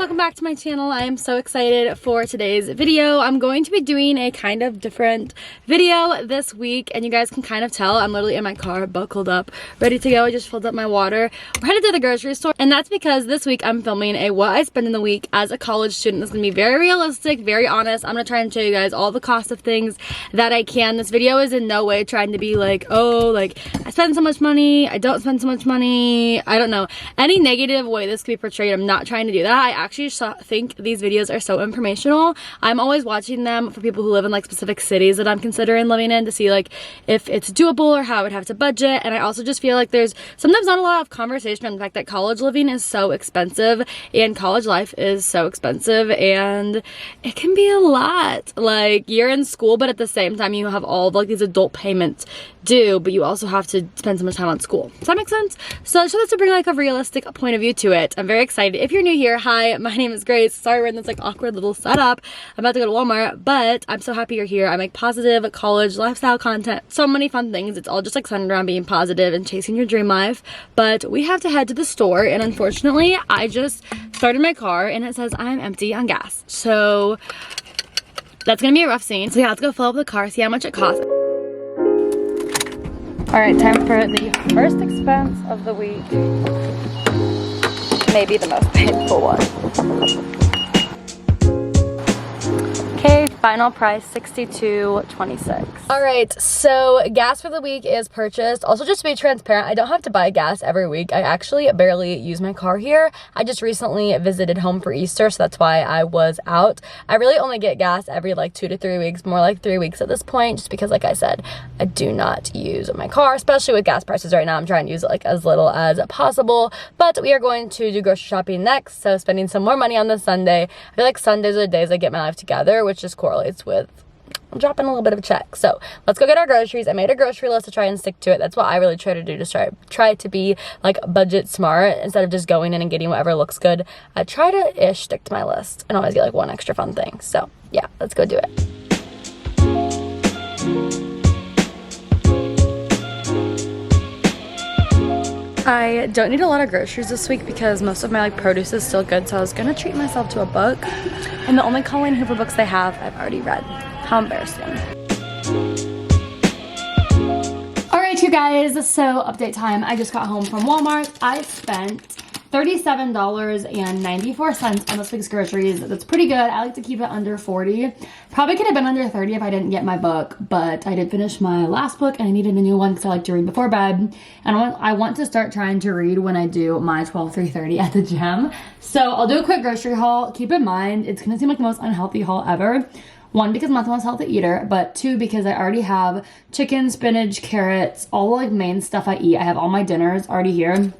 welcome back to my channel. I am so excited for today's video. I'm going to be doing a kind of different video this week, and you guys can kind of tell I'm literally in my car, buckled up, ready to go. I just filled up my water. We're headed to the grocery store, and that's because this week I'm filming a what I spend in the week as a college student. It's gonna be very realistic, very honest. I'm gonna try and show you guys all the cost of things that I can. This video is in no way trying to be like, oh, like I spend so much money, I don't spend so much money. I don't know. Any negative way this could be portrayed, I'm not trying to do that. I actually think these videos are so informational. I'm always watching them for people who live in like specific cities that I'm considering living in to see like if it's doable or how I would have to budget. And I also just feel like there's sometimes not a lot of conversation on the fact that college living is so expensive and college life is so expensive, and it can be a lot. Like, you're in school, but at the same time you have all of like these adult payments due, but you also have to spend so much time on school. Does that make sense? So I just wanted to bring like a realistic point of view to it. I'm very excited. If you're new here, hi, my name is Grace. Sorry we're in this like awkward little setup. I'm about to go to Walmart, but I'm so happy you're here. I make positive college lifestyle content. So many fun things. It's all just like centered around being positive and chasing your dream life. But we have to head to the store, and unfortunately I just started my car and it says I'm empty on gas. So that's gonna be a rough scene. So yeah, let's go fill up the car, see how much it costs. All right, time for the first expense of the week. Maybe the most painful one. Okay, final price $62.26. All right, so gas for the week is purchased. Also, just to be transparent, I don't have to buy gas every week. I actually barely use my car here. I just recently visited home for Easter, so that's why I was out. I really only get gas every like 2 to 3 weeks, more like 3 weeks at this point, just because like I said, I do not use my car, especially with gas prices right now. I'm trying to use it like as little as possible, but we are going to do grocery shopping next, so spending some more money on this Sunday. I feel like Sundays are the days I get my life together, which just correlates with I'm dropping a little bit of a check. So let's go get our groceries. I made a grocery list to try and stick to it. That's what I really try to do, to try to be like budget smart instead of just going in and getting whatever looks good. I try to stick to my list and always get like one extra fun thing. So yeah, let's go do it. I don't need a lot of groceries this week because most of my like produce is still good, so I was gonna treat myself to a book, and the only Colleen Hoover books they have I've already read. How embarrassing. Alright you guys, so update time. I just got home from Walmart. I spent $37.94 on this week's groceries. That's pretty good. I like to keep it under 40. Probably could have been under 30 if I didn't get my book, but I did finish my last book and I needed a new one because I like to read before bed. And I want to start trying to read when I do my 12/3/30 at the gym. So I'll do a quick grocery haul. Keep in mind, it's gonna seem like the most unhealthy haul ever. One, because I'm not the most healthy eater, but two, because I already have chicken, spinach, carrots, all the like main stuff I eat. I have all my dinners already here.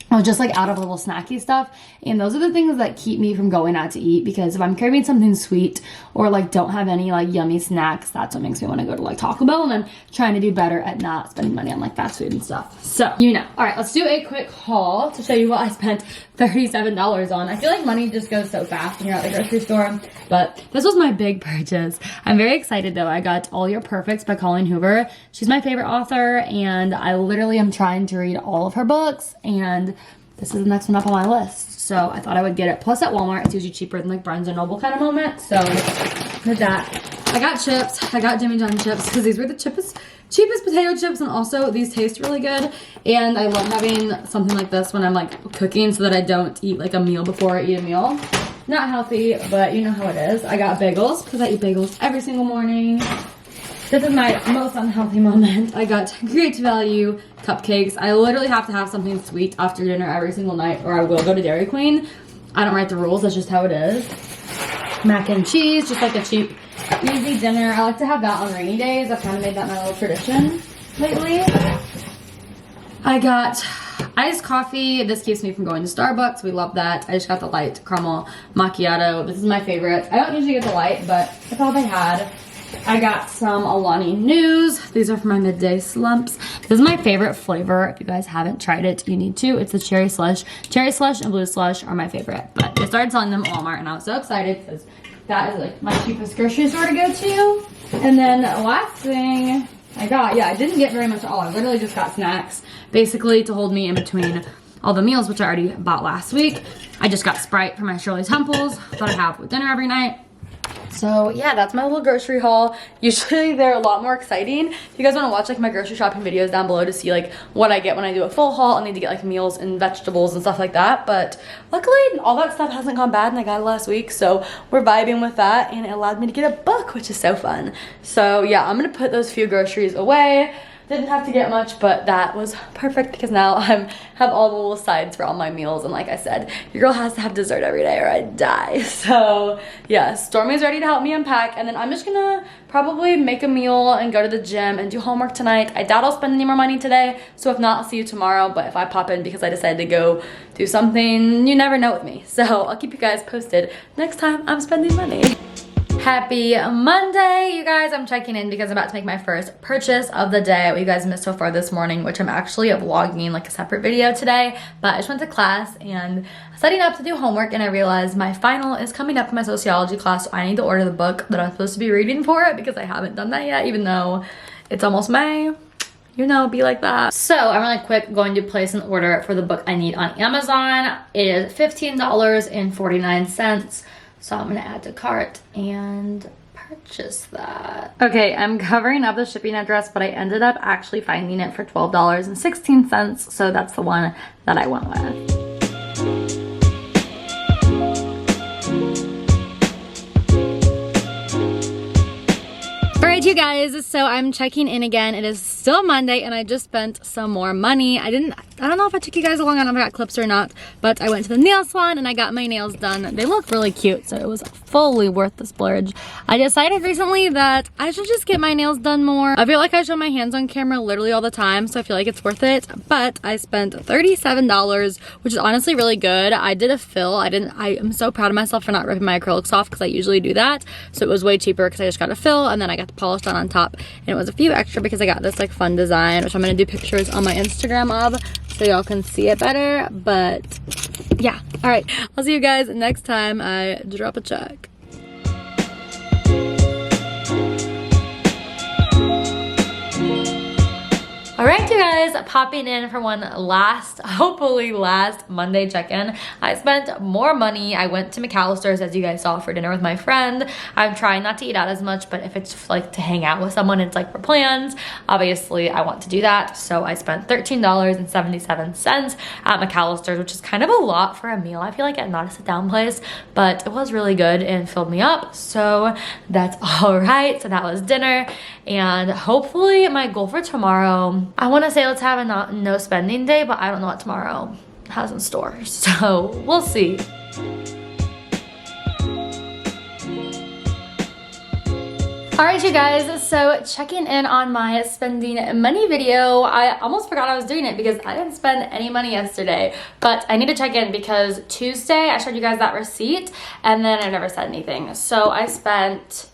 I was just like out of little snacky stuff, and those are the things that keep me from going out to eat, because if I'm craving something sweet or like don't have any like yummy snacks, that's what makes me want to go to like Taco Bell, and I'm trying to do better at not spending money on like fast food and stuff. So, you know. All right, let's do a quick haul to show you what I spent $37 on. I feel like money just goes so fast when you're at the grocery store, but this was my big purchase. I'm very excited though. I got All Your Perfects by Colleen Hoover. She's my favorite author, and I literally am trying to read all of her books, and this is the next one up on my list. So I thought I would get it. Plus at Walmart, it's usually cheaper than like Barnes & Noble kind of moment. So with that, I got chips. I got Jimmy John chips because these were the cheapest potato chips, and also these taste really good. And I love having something like this when I'm like cooking so that I don't eat like a meal before I eat a meal. Not healthy, but you know how it is. I got bagels because I eat bagels every single morning. This is my most unhealthy moment. I got Great Value cupcakes. I literally have to have something sweet after dinner every single night, or I will go to Dairy Queen. I don't write the rules, that's just how it is. Mac and cheese, just like a cheap, easy dinner. I like to have that on rainy days. I've kind of made that my little tradition lately. I got iced coffee. This keeps me from going to Starbucks. We love that. I just got the light caramel macchiato. This is my favorite. I don't usually get the light, but that's all they had. I got some Alani News. These are for my midday slumps. This is my favorite flavor. If you guys haven't tried it, you need to. It's the cherry slush. Cherry slush and blue slush are my favorite. But they started selling them at Walmart, and I was so excited because that is like my cheapest grocery store to go to. And then last thing I got, yeah, I didn't get very much at all. I literally just got snacks, basically to hold me in between all the meals, which I already bought last week. I just got Sprite for my Shirley Temples that I have with dinner every night. So yeah, that's my little grocery haul. Usually they're a lot more exciting. If you guys want to watch like my grocery shopping videos down below to see like what I get when I do a full haul, I need to get like meals and vegetables and stuff like that. But luckily all that stuff hasn't gone bad and I got it last week. So we're vibing with that and it allowed me to get a book, which is so fun. So yeah, I'm going to put those few groceries away. Didn't have to get much, but that was perfect because now I have all the little sides for all my meals. And like I said, your girl has to have dessert every day or I die. So yeah, Stormy's ready to help me unpack. And then I'm just gonna probably make a meal and go to the gym and do homework tonight. I doubt I'll spend any more money today. So if not, I'll see you tomorrow. But if I pop in because I decided to go do something, you never know with me. So I'll keep you guys posted next time I'm spending money. Happy Monday, you guys. I'm checking in because I'm about to make my first purchase of the day. What you guys missed so far this morning, which I'm actually vlogging like a separate video today. But I just went to class and setting up to do homework and I realized my final is coming up in my sociology class. So I need to order the book that I'm supposed to be reading for it because I haven't done that yet, even though it's almost May. You know, be like that. So I'm really quick going to place an order for the book I need on Amazon. It is $15.49. So I'm gonna add to cart and purchase that. Okay, I'm covering up the shipping address, but I ended up actually finding it for $12.16. So that's the one that I went with. Alright you guys, so I'm checking in again. It is still Monday and I just spent some more money. I don't know if I took you guys along, I don't know if I got clips or not, but I went to the nail salon and I got my nails done. They look really cute, so it was fully worth the splurge. I decided recently that I should just get my nails done more. I feel like I show my hands on camera literally all the time, so I feel like it's worth it, but I spent $37, which is honestly really good. I did a fill. I am so proud of myself for not ripping my acrylics off because I usually do that, so it was way cheaper because I just got a fill and then I got the polish on top, and it was a few extra because I got this like fun design, which I'm gonna do pictures on my Instagram of so y'all can see it better. But yeah, all right, I'll see you guys next time I drop a check. All right, you guys, popping in for one last, hopefully last Monday check-in. I spent more money. I went to McAllister's, as you guys saw, for dinner with my friend. I'm trying not to eat out as much, but if it's like to hang out with someone, it's like for plans. Obviously, I want to do that. So I spent $13.77 at McAllister's, which is kind of a lot for a meal. I feel like it's not a sit-down place, but it was really good and filled me up. So that's all right. So that was dinner. And hopefully my goal for tomorrow, I want to say let's have a no spending day, but I don't know what tomorrow has in store. So we'll see. All right, you guys, so checking in on my spending money video. I almost forgot I was doing it because I didn't spend any money yesterday, but I need to check in because Tuesday I showed you guys that receipt and then I never said anything. So I spent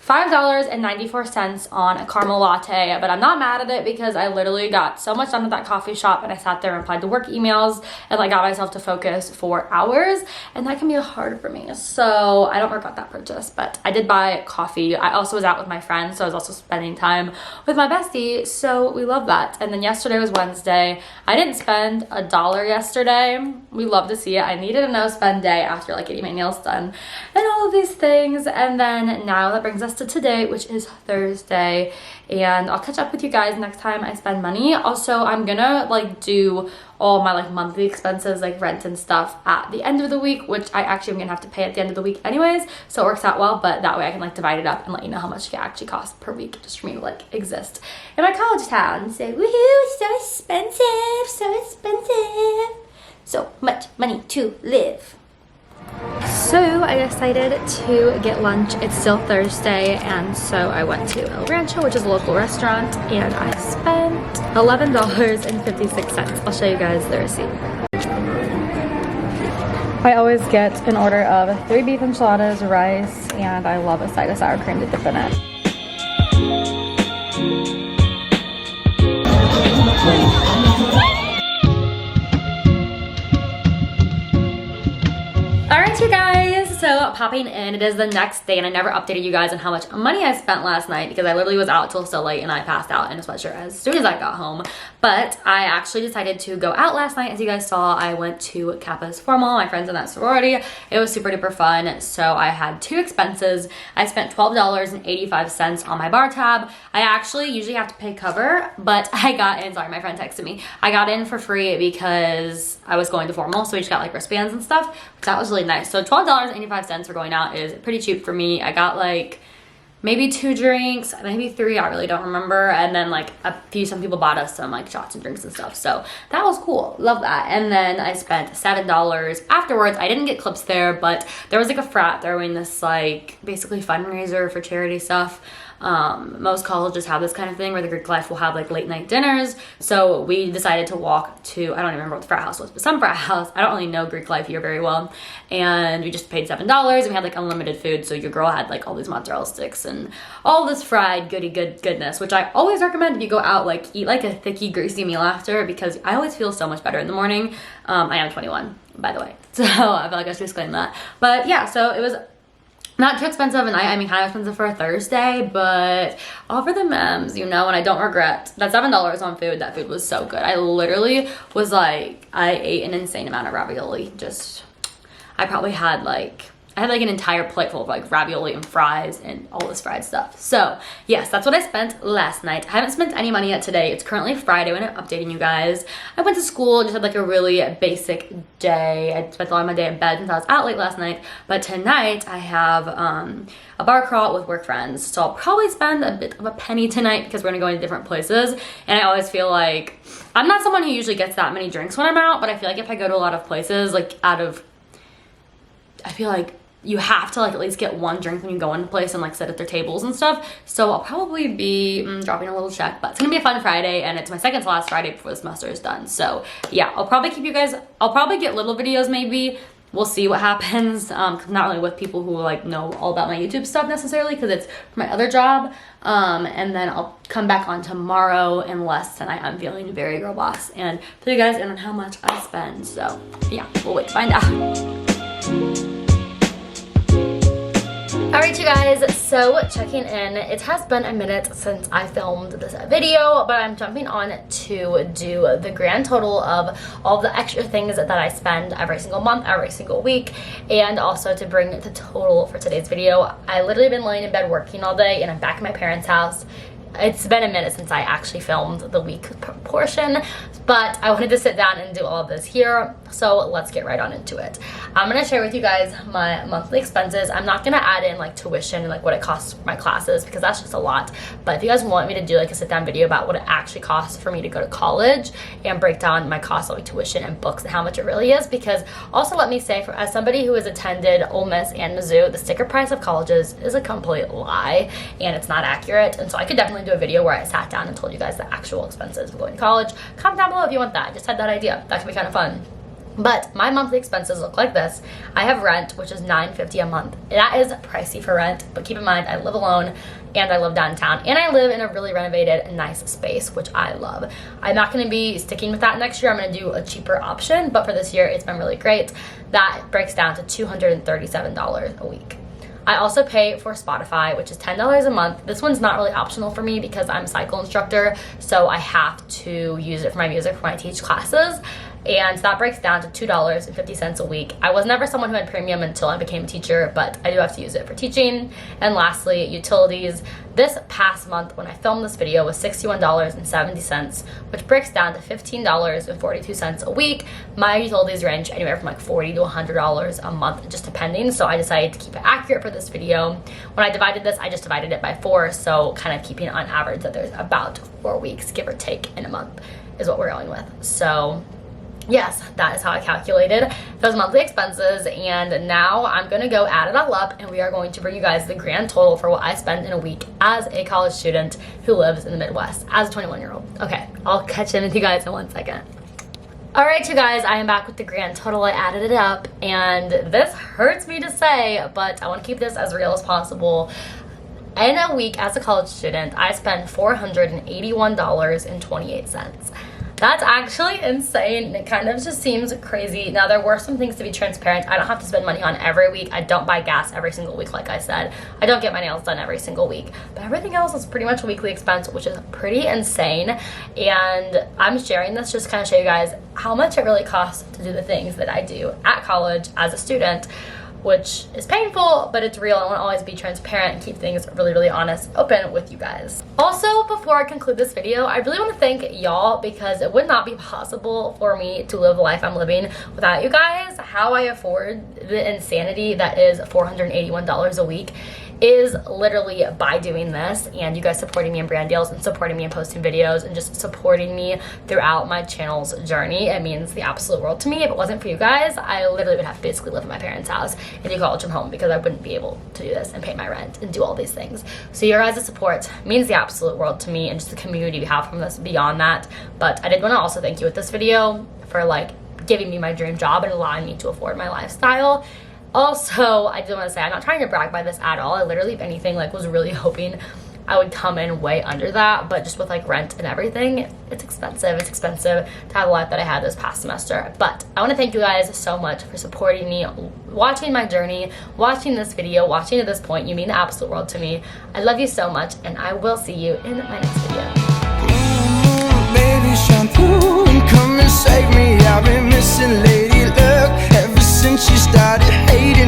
$5.94 on a caramel latte, but I'm not mad at it because I literally got so much done at that coffee shop and I sat there and replied to work emails and like got myself to focus for hours, and that can be hard for me. So I don't regret that purchase, but I did buy coffee. I also was out with my friends, so I was also spending time with my bestie, so we love that. And then yesterday was Wednesday. I didn't spend $1 yesterday. We love to see it. I needed a no spend day after like getting my nails done and all of these things. And then now that brings us to today, which is Thursday, and I'll catch up with you guys next time I spend money. Also, I'm gonna like do all my like monthly expenses like rent and stuff at the end of the week, which I actually am gonna have to pay at the end of the week anyways, so it works out well. But that way I can like divide it up and let you know how much it actually costs per week just for me to like exist in my college town and say woohoo, so expensive, so much money to live. So I decided to get lunch. It's still Thursday, and so I went to El Rancho, which is a local restaurant, and I spent $11.56. I'll show you guys the receipt. I always get an order of 3 beef enchiladas, rice, and I love a side of sour cream to dip in it. Alright, you guys, so popping in. It is the next day and I never updated you guys on how much money I spent last night because I literally was out till so late and I passed out in a sweatshirt as soon as I got home. But I actually decided to go out last night. As you guys saw, I went to Kappa's Formal, my friends in that sorority. It was super duper fun. So I had 2 expenses. I spent $12.85 on my bar tab. I actually usually have to pay cover, but I got in, sorry, my friend texted me. I got in for free because I was going to Formal, so we just got like wristbands and stuff. That was really nice. So $12.85 for going out is pretty cheap for me. I got like maybe 2 drinks, maybe 3, I really don't remember. And then like some people bought us some like shots and drinks and stuff. So that was cool, love that. And then I spent $7 afterwards. I didn't get clips there, but there was like a frat throwing this like basically fundraiser for charity stuff. Most colleges have this kind of thing where the Greek life will have like late night dinners. So we decided to walk to, I don't even remember what the frat house was, but some frat house. I don't really know Greek life here very well. And we just paid $7 and we had like unlimited food. So your girl had like all these mozzarella sticks and all this fried goodness, which I always recommend if you go out, like eat like a thicky, greasy meal after, because I always feel so much better in the morning. I am 21, by the way. So I feel like I should explain that. But yeah, so it was not too expensive, and I mean kind of expensive for a Thursday, but all for the memes, you know, and I don't regret that $7 on food. That food was so good. I literally was like, I ate an insane amount of ravioli. I probably had like, I had like an entire plate full of like ravioli and fries and all this fried stuff. So yes, that's what I spent last night. I haven't spent any money yet today. It's currently Friday when I'm updating you guys. I went to school, just had like a really basic day. I spent a lot of my day in bed since I was out late last night. But tonight I have a bar crawl with work friends. So I'll probably spend a bit of a penny tonight because we're gonna go into different places. And I always feel like, I'm not someone who usually gets that many drinks when I'm out, but I feel like if I go to a lot of places, like I feel like you have to like at least get 1 drink when you go into place and like sit at their tables and stuff. So I'll probably be dropping a little check, but it's gonna be a fun Friday and it's my second to last Friday before the semester is done. So yeah, I'll probably keep you guys, I'll probably get little videos maybe. We'll see what happens. I'm not really with people who like know all about my YouTube stuff necessarily because it's my other job. And then I'll come back on tomorrow unless tonight I'm feeling very girl boss and fill you guys in on how much I spend. So yeah, we'll wait to find out. Alright you guys, so checking in. It has been a minute since I filmed this video, but I'm jumping on to do the grand total of all the extra things that I spend every single month, every single week, and also to bring the total for today's video. I literally been laying in bed working all day and I'm back at my parents' house. It's been a minute since I actually filmed the week portion, but I wanted to sit down and do all of this here, so let's get right on into it. I'm gonna share with you guys my monthly expenses. I'm not gonna add in like tuition and like what it costs for my classes because that's just a lot, but if you guys want me to do like a sit down video about what it actually costs for me to go to college and break down my costs of like tuition and books and how much it really is, because also let me say, as somebody who has attended Ole Miss and Mizzou, the sticker price of colleges is a complete lie and it's not accurate, and so I could definitely do a video where I sat down and told you guys the actual expenses of going to college. Comment down below if you want that. I just had that idea. That could be kind of fun. But my monthly expenses look like this. I have rent, which is $9.50 a month. That is pricey for rent, but keep in mind I live alone and I live downtown and I live in a really renovated nice space, which I love. I'm not going to be sticking with that next year. I'm going to do a cheaper option, but for this year it's been really great. That breaks down to $237 a week. I also pay for Spotify, which is $10 a month. This one's not really optional for me because I'm a cycle instructor, so I have to use it for my music when I teach classes. And that breaks down to $2.50 a week. I was never someone who had premium until I became a teacher, but I do have to use it for teaching. And lastly, utilities. This past month when I filmed this video was $61.70, which breaks down to $15.42 a week. My utilities range anywhere from like $40 to $100 a month, just depending. So I decided to keep it accurate for this video. When I divided this, I just divided it by 4. So kind of keeping it on average that there's about 4 weeks, give or take, in a month is what we're going with. So yes, that is how I calculated those monthly expenses, and now I'm gonna go add it all up and we are going to bring you guys the grand total for what I spend in a week as a college student who lives in the Midwest as a 21-year-old. Okay, I'll catch in with you guys in 1 second. Alright you guys, I am back with the grand total. I added it up and this hurts me to say, but I want to keep this as real as possible. In a week as a college student, I spend $481.28. That's actually insane. It kind of just seems crazy. Now, there were some things to be transparent. I don't have to spend money on every week. I don't buy gas every single week, like I said. I don't get my nails done every single week. But everything else is pretty much a weekly expense, which is pretty insane. And I'm sharing this just to kind of show you guys how much it really costs to do the things that I do at college as a student, which is painful, but it's real. I want to always be transparent and keep things really, really honest, open with you guys. Also, before I conclude this video, I really want to thank y'all, because it would not be possible for me to live the life I'm living without you guys. How I afford the insanity that is $481 a week is literally by doing this, and you guys supporting me in brand deals and supporting me in posting videos and just supporting me throughout my channel's journey. It means the absolute world to me. If it wasn't for you guys, I literally would have to basically live in my parents' house and do college from home, because I wouldn't be able to do this and pay my rent and do all these things. So your guys' support means the absolute world to me, and just the community we have from this beyond that. But I did want to also thank you with this video for like giving me my dream job and allowing me to afford my lifestyle. Also, I do want to say, I'm not trying to brag by this at all. I literally, if anything, like was really hoping I would come in way under that, but just with like rent and everything, it's expensive. It's expensive to have the life that I had this past semester. But I want to thank you guys so much for supporting me, watching my journey, watching this video, watching to this point. You mean the absolute world to me. I love you so much, and I will see you in my next video. Baby, shine through and come and save me. I've been missing lady luck ever since she started hating.